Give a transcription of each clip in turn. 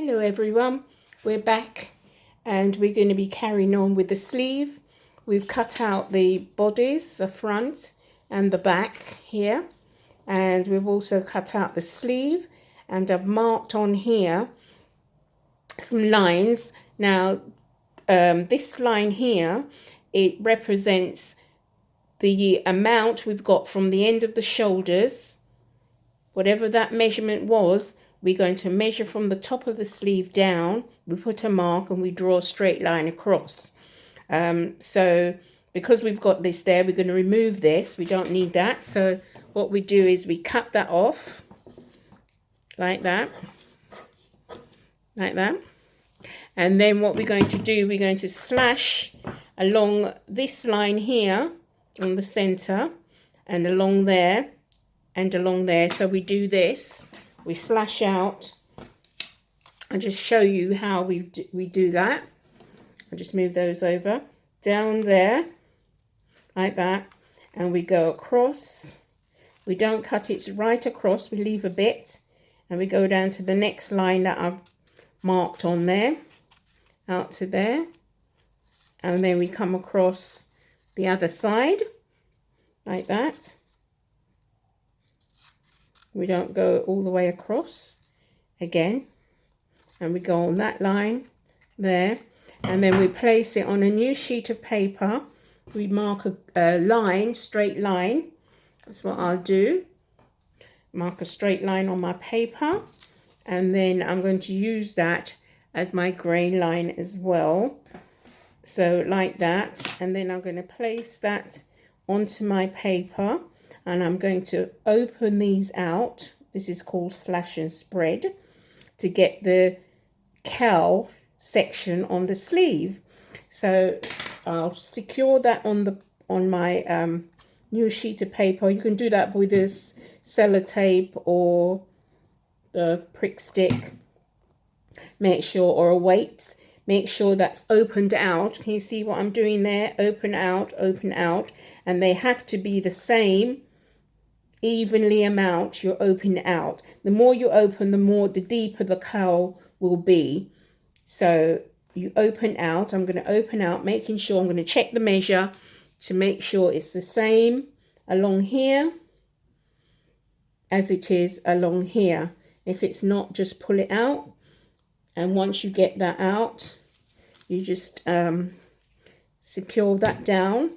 Hello everyone, we're back and we're going to be carrying on with the sleeve. We've cut out the bodies, the front and the back here, and we've also cut out the sleeve, and I've marked on here some lines. Now this line here, it represents the amount we've got from the end of the shoulders. Whatever that measurement was, we're going to measure from the top of the sleeve down. We put a mark and we draw a straight line across. So because we've got this there, we're going to remove this. We don't need that. So what we do is we cut that off like that. Like that. And then what we're going to do, we're going to slash along this line here on the center and along there and along there. So we do this. We slash out. I'll just show you how we do that. I'll just move those over. Down there, like that. And we go across. We don't cut it right across. We leave a bit. And we go down to the next line that I've marked on there. Out to there. And then we come across the other side. Like that. We don't go all the way across again, and we go on that line there, and then we place it on a new sheet of paper. We mark a line, straight line. That's what I'll do. Mark a straight line on my paper, and then I'm going to use that as my grain line as well. So like that, and then I'm going to place that onto my paper. And I'm going to open these out. This is called slash and spread, to get the cawl section on the sleeve. So I'll secure that on my new sheet of paper. You can do that with this sellotape or the prick stick. Make sure, or a weight. Make sure that's opened out. Can you see what I'm doing there? Open out, and they have to be the same. Evenly amount you open out. The more you open, the deeper the cawl will be. So you open out. I'm going to open out, making sure I'm going to check the measure to make sure it's the same along here as it is along here. If it's not, just pull it out. And once you get that out, you just secure that down.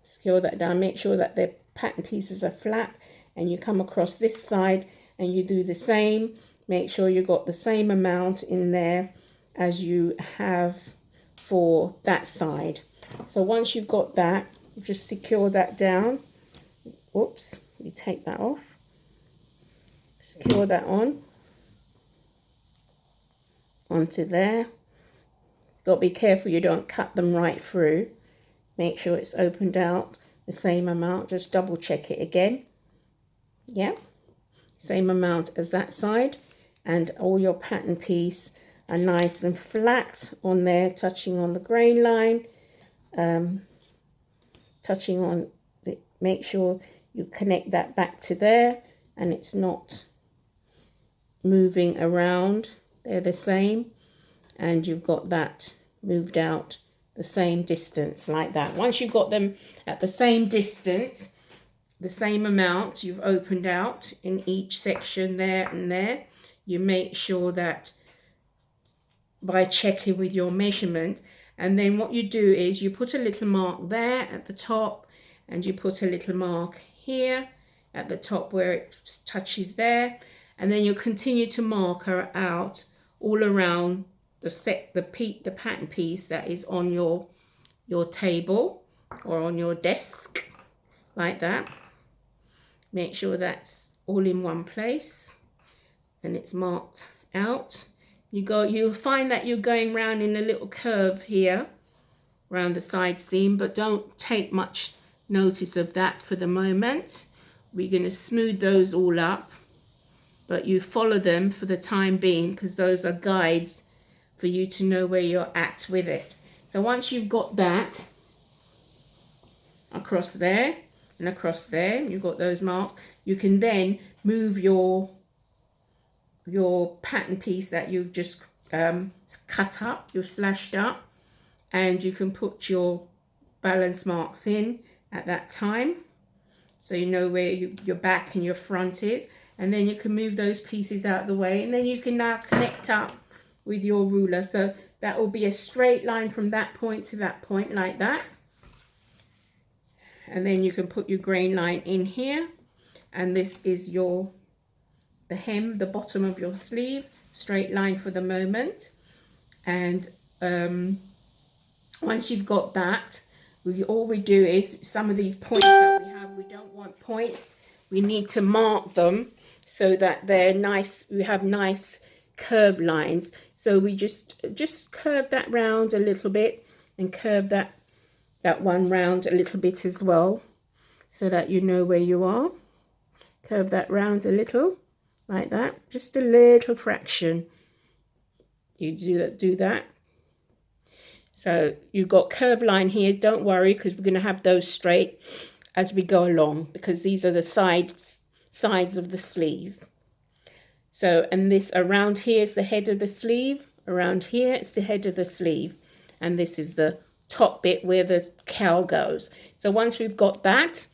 Secure that down. Make sure that the pattern pieces are flat, and you come across this side and you do the same. Make sure you got the same amount in there as you have for that side. So once you've got that, just secure that down. Oops, you take that off. Secure that onto there. Got to be careful you don't cut them right through. Make sure it's opened out the same amount. Just double check it again. Yeah, same amount as that side, and all your pattern piece are nice and flat on there, touching on the grain line, touching on the, make sure you connect that back to there and it's not moving around. They're the same, and you've got that moved out the same distance like that. Once you've got them at the same distance, the same amount you've opened out in each section there and there, you make sure that by checking with your measurement. And then what you do is you put a little mark there at the top, and you put a little mark here at the top where it touches there, and then you continue to mark her out all around the pattern piece that is on your table or on your desk, like that. Make sure that's all in one place and it's marked out. You'll find that you're going round in a little curve here around the side seam, but don't take much notice of that for the moment. We're going to smooth those all up, but you follow them for the time being, because those are guides for you to know where you're at with it. So once you've got that across there and across there, you've got those marks, you can then move your pattern piece that you've just cut up, you've slashed up, and you can put your balance marks in at that time, so you know where your back and your front is, and then you can move those pieces out of the way, and then you can now connect up with your ruler. So that will be a straight line from that point to that point, like that. And then you can put your grain line in here, and this is the hem, the bottom of your sleeve, straight line for the moment. And once you've got that, all we do is, some of these points that we have, we don't want points, we need to mark them so that they're nice, we have nice curved lines. So we just curve that round a little bit, and curve that one round a little bit as well, so that you know where you are. Curve that round a little, like that, just a little fraction. You do that. So you've got curved line here. Don't worry, because we're going to have those straight as we go along, because these are the sides of the sleeve. So, and this around here is the head of the sleeve. Around here it's the head of the sleeve. And this is the top bit where the cawl goes. So once we've got that,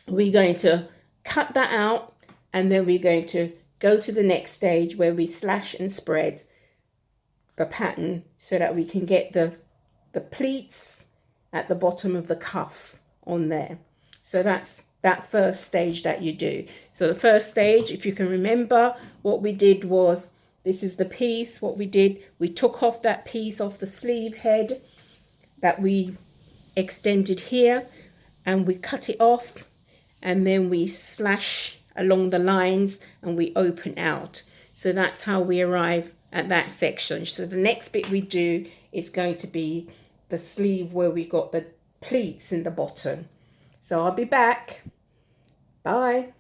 we're going to cut that out, and then we're going to go to the next stage where we slash and spread the pattern so that we can get the pleats at the bottom of the cuff on there. So that's that first stage that you do. So the first stage, if you can remember, what we did was, this is the piece. What we did, we took off that piece off the sleeve head that we extended here, and we cut it off, and then we slash along the lines and we open out. So that's how we arrive at that section. So the next bit we do is going to be the sleeve where we got the pleats in the bottom. So I'll be back. Bye.